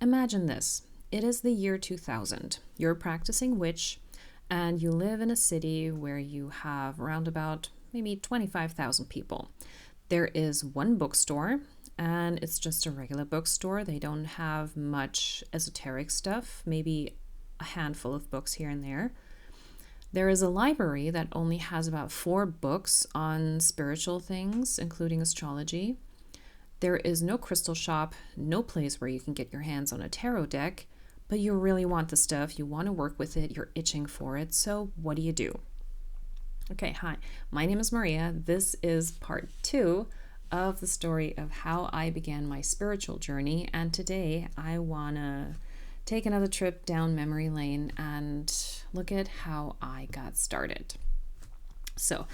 Imagine this. It is the year 2000. You're a practicing witch and you live in a city where you have around about maybe 25,000 people. There is one bookstore and it's just a regular bookstore. They don't have much esoteric stuff, maybe a handful of books here and there. There is a library that only has about 4 books on spiritual things, including astrology. There is no crystal shop, no place where you can get your hands on a tarot deck, but you really want the stuff, you want to work with it, you're itching for it, so what do? Okay, hi, my name is Maria. This is part 2 of the story of how I began my spiritual journey, and today I want to take another trip down memory lane and look at how I got started. So,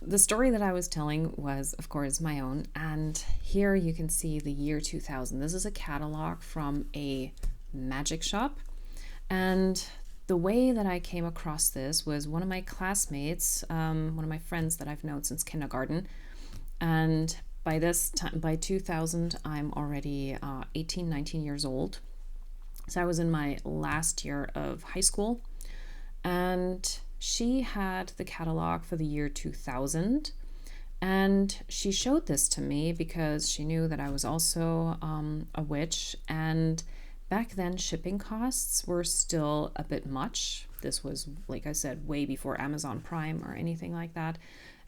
the story that I was telling was, of course, my own, and here you can see the year 2000. This is a catalog from a magic shop, and the way that I came across this was one of my classmates, one of my friends that I've known since kindergarten, and by this time, by 2000, I'm already 18, 19 years old. So I was in my last year of high school, and she had the catalog for the year 2000, and she showed this to me because she knew that I was also a witch, and back then shipping costs were still a bit much. This was, like I said, way before Amazon Prime or anything like that.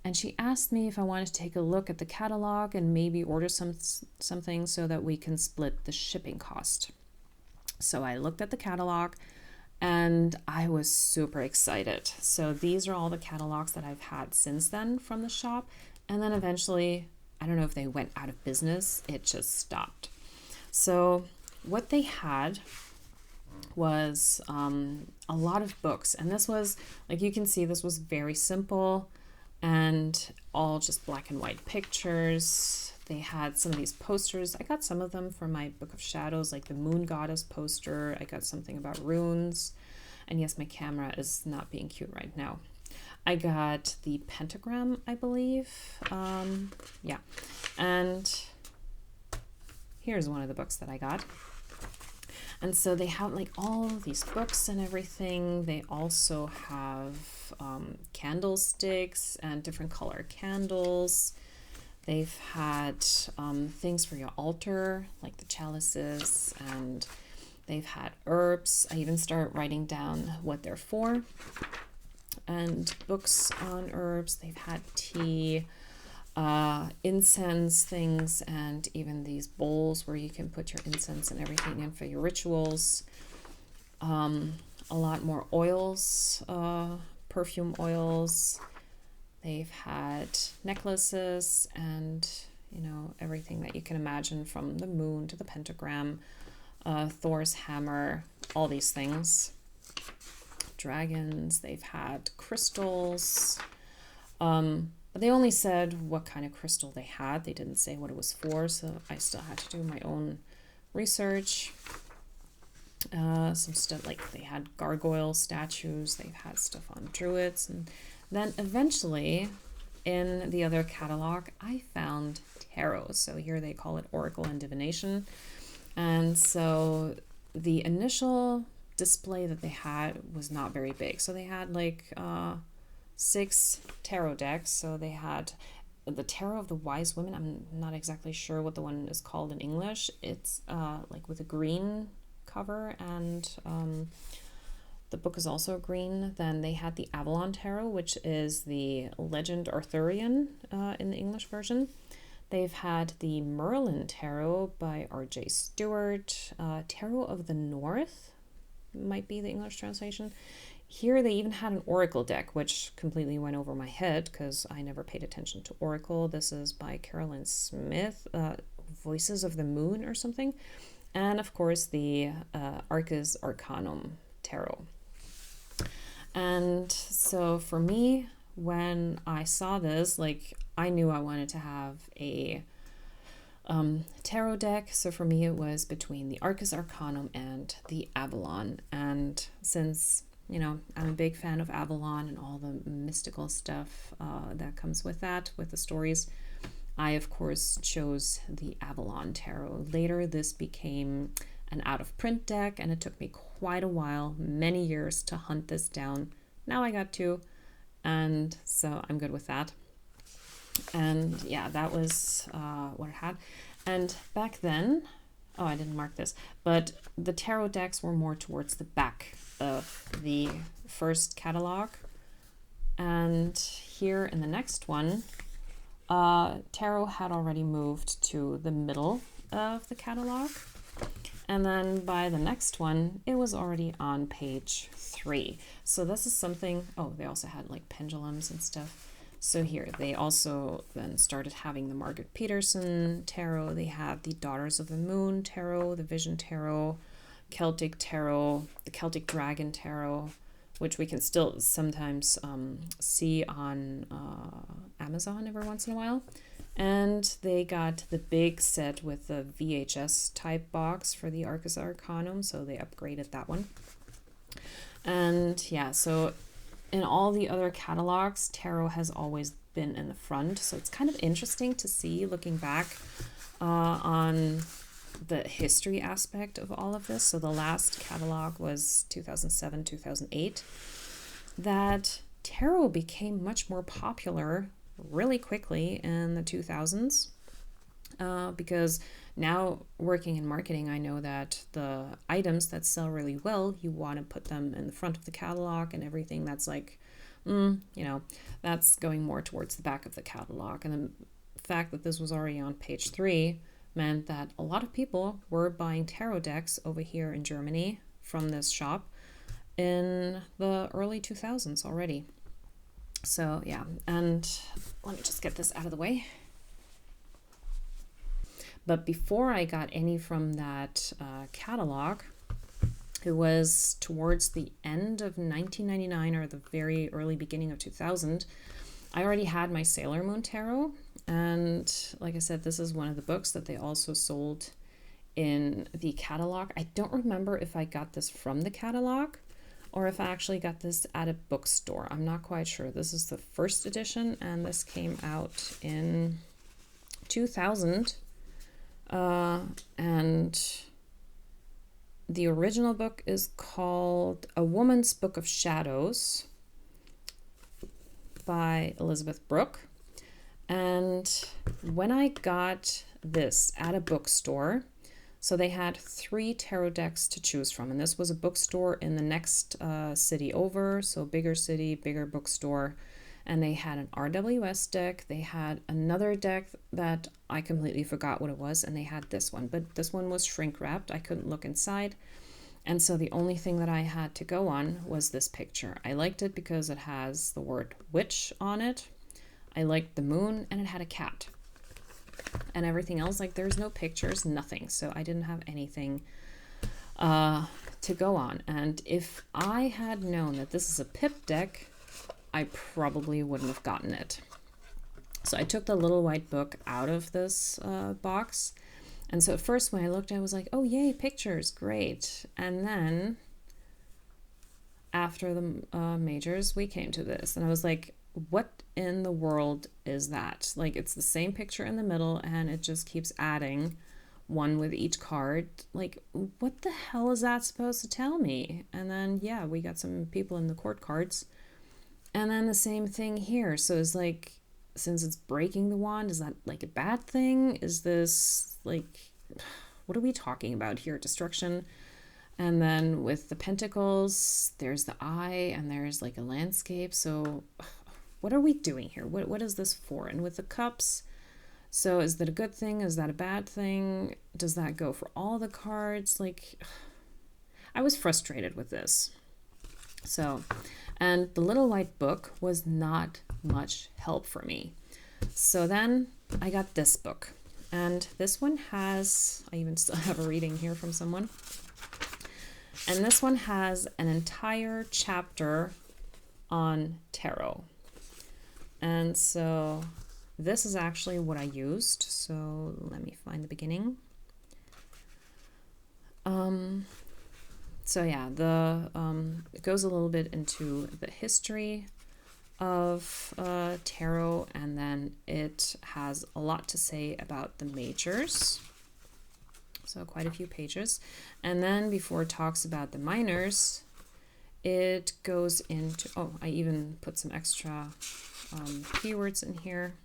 And she asked me if I wanted to take a look at the catalog and maybe order something so that we can split the shipping cost. So I looked at the catalog and I was super excited. So these are all the catalogs that I've had since then from the shop. And then eventually, I don't know if they went out of business, it just stopped. So what they had was a lot of books. And this was, like you can see, this was very simple and all just black and white pictures. They had some of these posters. I got some of them for my Book of Shadows, like the Moon Goddess poster. I got something about runes. And yes, my camera is not being cute right now. I got the pentagram, I believe. Yeah. And here's one of the books that I got. And so they have like all these books and everything. They also have candlesticks and different color candles. They've had things for your altar, like the chalices, and they've had herbs. I even started writing down what they're for. And books on herbs. They've had tea, incense things, and even these bowls where you can put your incense and everything in for your rituals. A lot more oils, perfume oils. They've had necklaces and, you know, everything that you can imagine, from the moon to the pentagram, Thor's hammer, all these things. Dragons, they've had crystals. But they only said what kind of crystal they had. They didn't say what it was for, so I still had to do my own research. Some stuff, like they had gargoyle statues, they've had stuff on druids, and then eventually in the other catalog I found tarot. So here they call it oracle and divination. And so the initial display that they had was not very big. So they had like 6 tarot decks. So they had the Tarot of the Wise Women. I'm not exactly sure what the one is called in English. It's like with a green cover, and the book is also green. Then they had the Avalon Tarot, which is the Legend Arthurian in the English version. They've had the Merlin Tarot by R.J. Stewart. Tarot of the North might be the English translation. Here they even had an Oracle deck, which completely went over my head because I never paid attention to Oracle. This is by Carolyn Smith, Voices of the Moon or something. And of course the Arcus Arcanum Tarot. And so for me, when I saw this, like, I knew I wanted to have a tarot deck. So for me, it was between the Arcus Arcanum and the Avalon. And since, you know, I'm a big fan of Avalon and all the mystical stuff that comes with that, with the stories, I, of course, chose the Avalon Tarot. Later, this became an out-of-print deck, and it took me quite a while, many years, to hunt this down. Now I got two, and so I'm good with that. And yeah, that was what it had. And back then, oh, I didn't mark this, but the tarot decks were more towards the back of the first catalog. And here in the next one, tarot had already moved to the middle of the catalog. And then by the next one, it was already on page 3. So this is something, oh, they also had like pendulums and stuff. So here, they also then started having the Margaret Peterson Tarot. They had the Daughters of the Moon Tarot, the Vision Tarot, Celtic Tarot, the Celtic Dragon Tarot, which we can still sometimes see on Amazon every once in a while. And they got the big set with the VHS type box for the Arcus Arcanum, so they upgraded that one. And yeah, so in all the other catalogs, tarot has always been in the front. So it's kind of interesting to see, looking back on the history aspect of all of this. So the last catalog was 2007, 2008. That tarot became much more popular really quickly in the 2000s because now working in marketing, I know that the items that sell really well, you want to put them in the front of the catalog, and everything that's like, that's going more towards the back of the catalog. And the fact that this was already on page 3 meant that a lot of people were buying tarot decks over here in Germany from this shop in the early 2000s already. So yeah, and let me just get this out of the way. But before I got any from that catalog, it was towards the end of 1999 or the very early beginning of 2000, I already had my Sailor Moon Tarot. And like I said, this is one of the books that they also sold in the catalog. I don't remember if I got this from the catalog or if I actually got this at a bookstore. I'm not quite sure. This is the first edition, and this came out in 2000. And the original book is called A Woman's Book of Shadows by Elizabeth Brooke. And when I got this at a bookstore, so they had 3 tarot decks to choose from, and this was a bookstore in the next city over, so bigger city, bigger bookstore, and they had an RWS deck, they had another deck that I completely forgot what it was, and they had this one, but this one was shrink wrapped, I couldn't look inside, and so the only thing that I had to go on was this picture. I liked it because it has the word witch on it, I liked the moon, and it had a cat. And everything else, like there's no pictures, nothing. So I didn't have anything to go on. And if I had known that this is a pip deck, I probably wouldn't have gotten it. So I took the little white book out of this box. And so at first when I looked, I was like, oh, yay, pictures, great. And then after the majors, we came to this. And I was like, what in the world is that? Like, it's the same picture in the middle and it just keeps adding one with each card. Like, what the hell is that supposed to tell me? And then, yeah, we got some people in the court cards. And then the same thing here. So it's like, since it's breaking the wand, is that like a bad thing? Is this like, what are we talking about here? Destruction. And then with the pentacles, there's the eye and there's like a landscape. So what are we doing here? What is this for? And with the cups, so is that a good thing? Is that a bad thing? Does that go for all the cards? Like, I was frustrated with this. So, and the little white book was not much help for me. So then I got this book. And this one has, I even still have a reading here from someone. And this one has an entire chapter on tarot. And so this is actually what I used. So let me find the beginning. So yeah, it goes a little bit into the history of tarot, and then it has a lot to say about the majors. So quite a few pages. And then before it talks about the minors, it goes into, oh, I even put some extra keywords in here.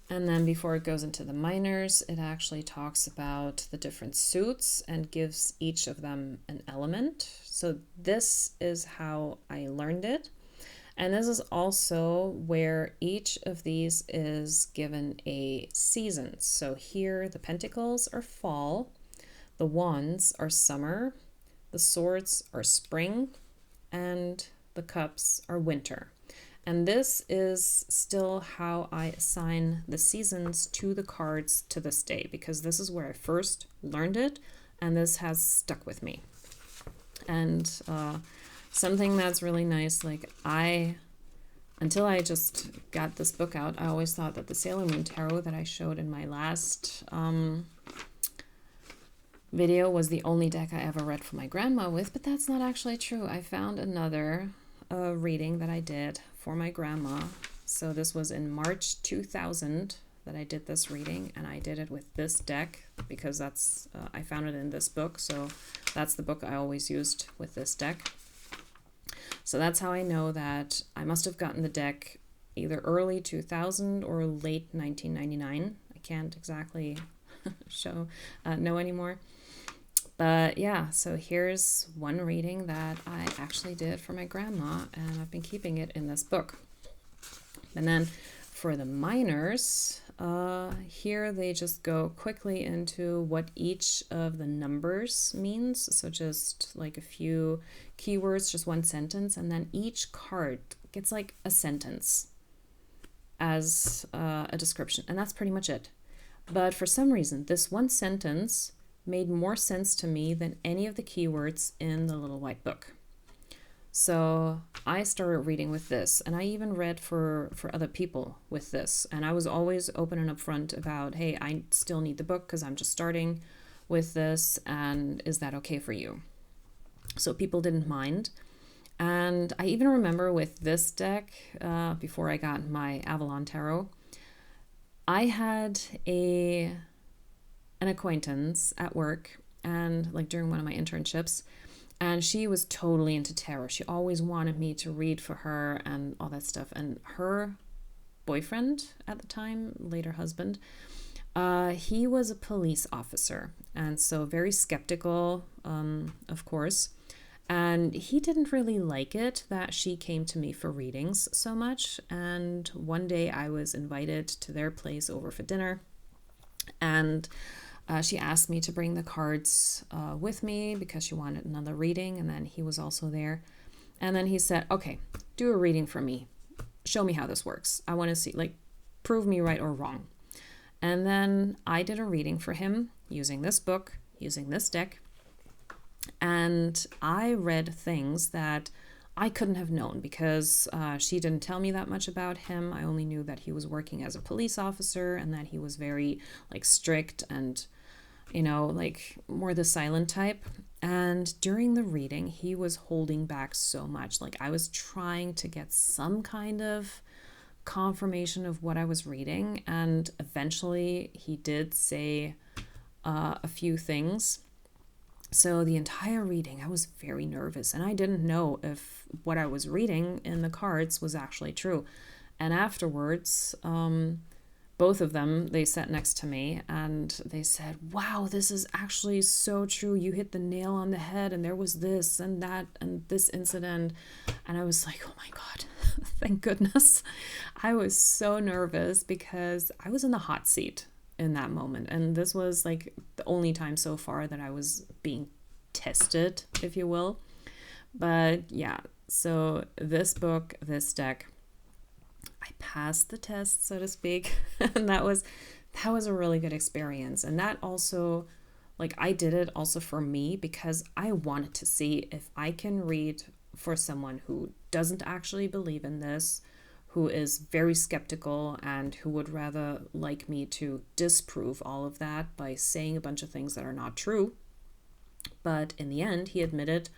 And then before it goes into the minors, it actually talks about the different suits and gives each of them an element. So this is how I learned it. And this is also where each of these is given a season. So here the pentacles are fall, the wands are summer, the swords are spring, and the cups are winter. And this is still how I assign the seasons to the cards to this day, because this is where I first learned it, and this has stuck with me. And something that's really nice, like until I just got this book out, I always thought that the Sailor Moon Tarot that I showed in my last video was the only deck I ever read for my grandma with, but that's not actually true. I found another reading that I did for my grandma. So this was in March 2000 that I did this reading, and I did it with this deck because that's I found it in this book, so that's the book I always used with this deck. So that's how I know that I must have gotten the deck either early 2000 or late 1999. I can't exactly know anymore. But yeah, so here's one reading that I actually did for my grandma, and I've been keeping it in this book. And then for the minors, here they just go quickly into what each of the numbers means. So just like a few keywords, just one sentence, and then each card gets like a sentence as a description, and that's pretty much it. But for some reason, this one sentence made more sense to me than any of the keywords in the little white book. So I started reading with this, and I even read for other people with this. And I was always open and upfront about, hey, I still need the book because I'm just starting with this, and is that okay for you? So people didn't mind. And I even remember with this deck, before I got my Avalon Tarot, I had an acquaintance at work, and like during one of my internships, and she was totally into tarot. She always wanted me to read for her and all that stuff. And her boyfriend at the time, later husband, he was a police officer, and so very skeptical, of course. And he didn't really like it that she came to me for readings so much. And one day I was invited to their place over for dinner, and she asked me to bring the cards with me because she wanted another reading, and then he was also there. And then he said, okay, do a reading for me. Show me how this works. I want to see, like, prove me right or wrong. And then I did a reading for him using this book, using this deck. And I read things that I couldn't have known because she didn't tell me that much about him. I only knew that he was working as a police officer and that he was very like strict and, you know, like more the silent type. And during the reading, he was holding back so much. Like I was trying to get some kind of confirmation of what I was reading. And eventually he did say a few things. So the entire reading, I was very nervous, and I didn't know if what I was reading in the cards was actually true. And afterwards, both of them, they sat next to me and they said, wow, this is actually so true. You hit the nail on the head, and there was this and that and this incident. And I was like, oh my God, thank goodness. I was so nervous because I was in the hot seat in that moment, and this was like the only time so far that I was being tested, if you will. But yeah, so this book, this deck, I passed the test, so to speak, and that was a really good experience. And that also, like, I did it also for me because I wanted to see if I can read for someone who doesn't actually believe in this, who is very skeptical, and who would rather like me to disprove all of that by saying a bunch of things that are not true. But in the end, he admitted,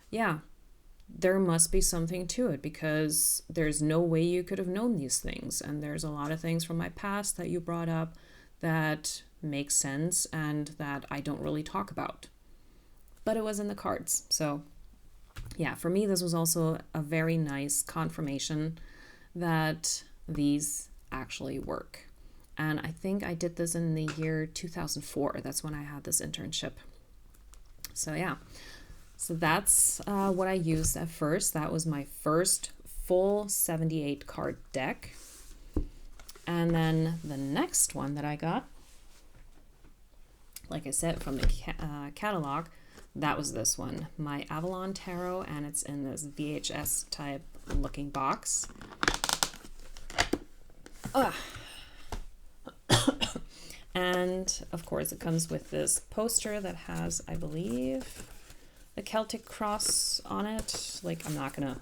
yeah, there must be something to it, because there's no way you could have known these things. And there's a lot of things from my past that you brought up that make sense and that I don't really talk about. But it was in the cards. So yeah, for me, this was also a very nice confirmation that these actually work. And I think I did this in the year 2004. That's when I had this internship. So yeah, so that's what I used at first. That was my first full 78 card deck. And then the next one that I got, like I said, from the catalog, that was this one, my Avalon Tarot, and it's in this VHS type looking box. And of course it comes with this poster that has, I believe, the Celtic cross on it. Like, I'm not gonna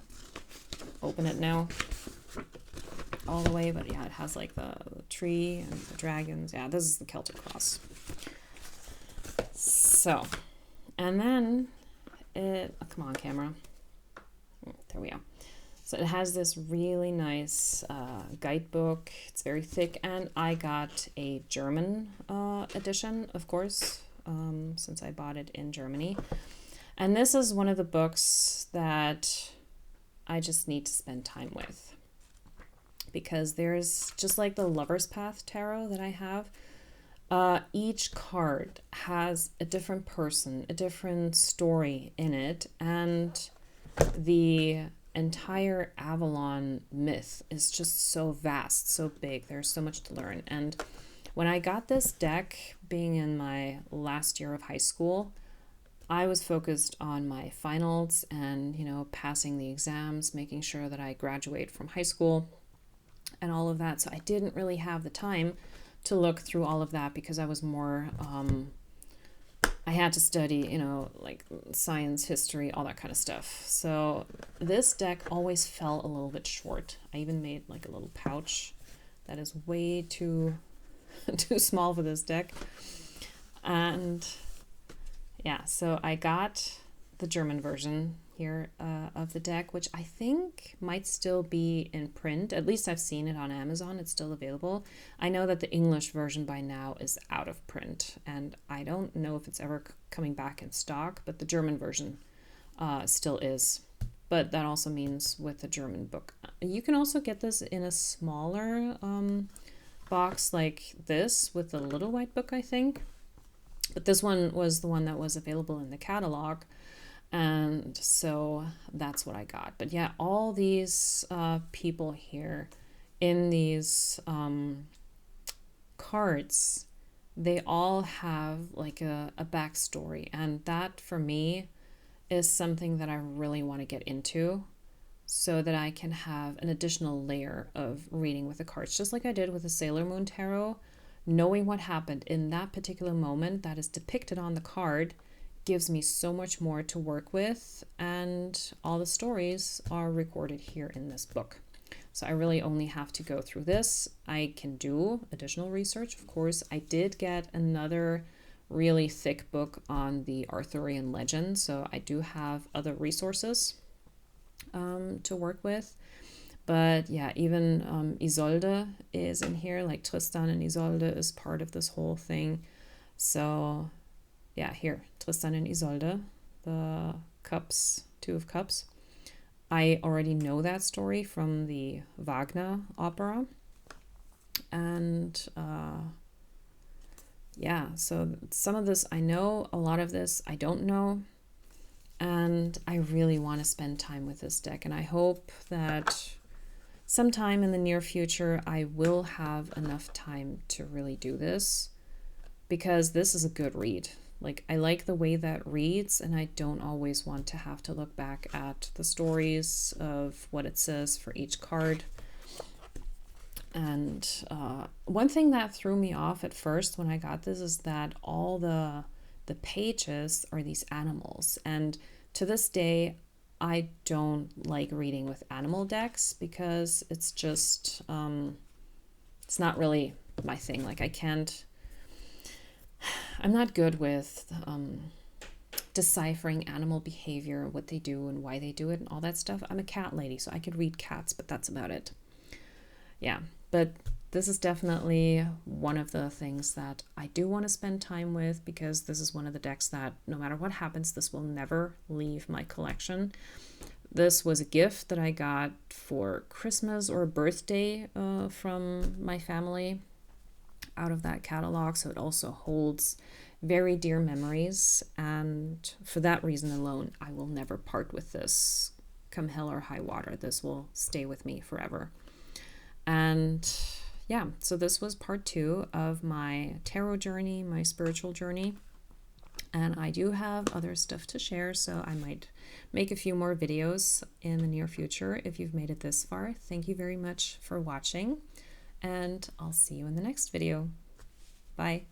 open it now all the way, but yeah, it has like the tree and the dragons. Yeah, this is the Celtic cross. So, and then it, oh, come on camera, there we go. So it has this really nice guidebook. It's very thick, and I got a German edition, of course, since I bought it in Germany. And this is one of the books that I just need to spend time with, because there's, just like the Lover's Path Tarot that I have, each card has a different person, a different story in it, and the entire Avalon myth is just so vast, so big. There's so much to learn. And when I got this deck, being in my last year of high school, I was focused on my finals and, you know, passing the exams, making sure that I graduate from high school and all of that. So I didn't really have the time to look through all of that, because I was more, I had to study, you know, like science, history, all that kind of stuff. So this deck always fell a little bit short. I even made like a little pouch that is way too small for this deck. And yeah, so I got the German version here of the deck, which I think might still be in print. At least I've seen it on Amazon. It's still available. I know that the English version by now is out of print, and I don't know if it's ever coming back in stock, but the German version still is. But that also means with the German book. You can also get this in a smaller box like this with the little white book, I think. But this one was the one that was available in the catalog. And so that's what I got. But yeah, all these people here in these cards, they all have like a backstory. And that for me is something that I really want to get into, so that I can have an additional layer of reading with the cards, just like I did with the Sailor Moon Tarot. Knowing what happened in that particular moment that is depicted on the card gives me so much more to work with, and all the stories are recorded here in this book. So I really only have to go through this. I can do additional research, of course. I did get another really thick book on the Arthurian legend, so I do have other resources to work with. But yeah, even Isolde is in here, like Tristan and Isolde is part of this whole thing. So yeah, here, Tristan and Isolde, the cups, Two of Cups. I already know that story from the Wagner opera. And yeah, so some of this I know, a lot of this I don't know. And I really want to spend time with this deck. And I hope that sometime in the near future, I will have enough time to really do this, because this is a good read. Like, I like the way that reads, and I don't always want to have to look back at the stories of what it says for each card. And one thing that threw me off at first when I got this is that all the pages are these animals. And to this day, I don't like reading with animal decks, because it's just, it's not really my thing. Like, I'm not good with deciphering animal behavior, what they do and why they do it and all that stuff. I'm a cat lady, so I could read cats, but that's about it. Yeah, but this is definitely one of the things that I do want to spend time with, because this is one of the decks that no matter what happens, this will never leave my collection. This was a gift that I got for Christmas or birthday from my family out of that catalog, so it also holds very dear memories, and for that reason alone, I will never part with this. Come hell or high water, this will stay with me forever. And yeah, so this was part 2 of my tarot journey, my spiritual journey. And I do have other stuff to share, so I might make a few more videos in the near future. If you've made it this far, thank you very much for watching, and I'll see you in the next video. Bye.